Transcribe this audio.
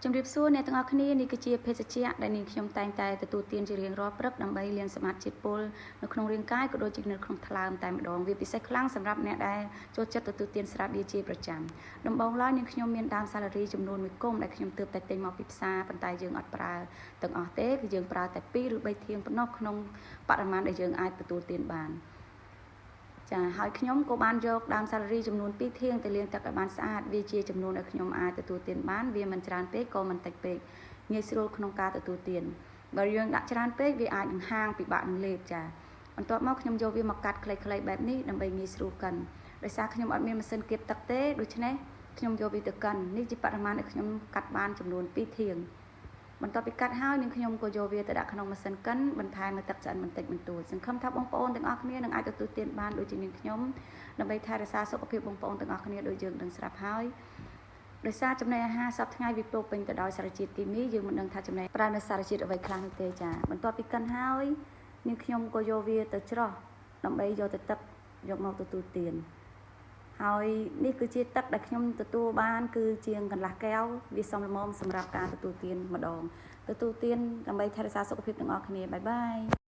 ជំរាបសួរអ្នកទាំងអស់គ្នានេះគឺជាភេសជ្ជៈដែលនាងខ្ញុំតែងតែទទួលទានជារៀងរាល់ព្រឹកដើម្បីលាងសម្អាតជាតិពុលនៅក្នុងរាងកាយក៏ដូចជានៅក្នុងថ្លើមតែម្ដងវាពិសេសខ្លាំងសម្រាប់អ្នកដែលចូលចិត្តទទួលទានស្រាបៀរជាប្រចាំដំបូងឡើយនាងខ្ញុំមានដើមសាឡារីចំនួន1គុំដែលខ្ញុំទើបតែទិញមកពីផ្សារប៉ុន្តែយើងអត់ប្រើទាំងអស់ទេគឺយើងប្រើតែ2ឬ3ធាងប៉ុណ្ណោះក្នុងបរិមាណដែលយើងអាចទទួលទានបានចាហើយខ្ញុំក៏បានយកដើមសាឡារីចំនួន2ធាងទៅលាងទឹកឲ្យបានស្អាតវាជាចំនួនដែលខ្ញុំអាចទទួលទានបានវាមិនច្រើនពេកក៏មិនតិចពេកងាយស្រួលក្នុងការទទួលទានបើយើងដាក់ច្រើនពេកវាអាចនឹងហាងពិបាកនឹងលេបចាបន្ទាប់មកខ្ញុំយកវាមកកាត់ខ្លីៗបែបនេះដើម្បីងាយស្រួលកិនដោយសារខ្ញុំអត់មានម៉ាស៊ីនគៀបទឹកទេដូច្នេះខ្ញុំយកវាទៅកិននេះជាបរិមាណដែលខ្ញុំកាត់បានចំនួន2ធាងបន្ទាប់ពីកាត់ហើយនាងខ្ញុំក៏យកវាទៅដាក់ក្នុងម៉ាស៊ីនកិនបន្ថែមនៅទឹកឆ្អិនបន្តិចបន្តួចសង្ឃឹមថាបងប្អូនទាំងអស់គ្នានឹងអាចទទួលទានបានដូចជានាងខ្ញុំដើម្បីថែរក្សាសុខភាពបងប្អូនទាំងអស់គ្នាដូចយើងនឹងស្រាប់ហើយដោយសារចំណីអាហារសពថ្ងៃវាពោពេញទៅដោយសារជាតិគីមីយើងមិនដឹងថាចំណីប្រើនៅសារជាតិអ្វីខ្លះនោះទេចាបន្ទាប់ពីកិនហើយនាងខ្ញុំក៏យកវាទៅច្រោះដើម្បីយកទៅទឹកយកមកទទួលទានហើយនេះគឺជាទឹកដែលខ្ញុំទទួលបានគឺជាងកន្លះកែវវាសមល្មមសម្រាប់ការទទួលទានម្ដងទទួលទានដើម្បីថែរក្សាសុខភាពទាំងអស់គ្នាបាយបាយ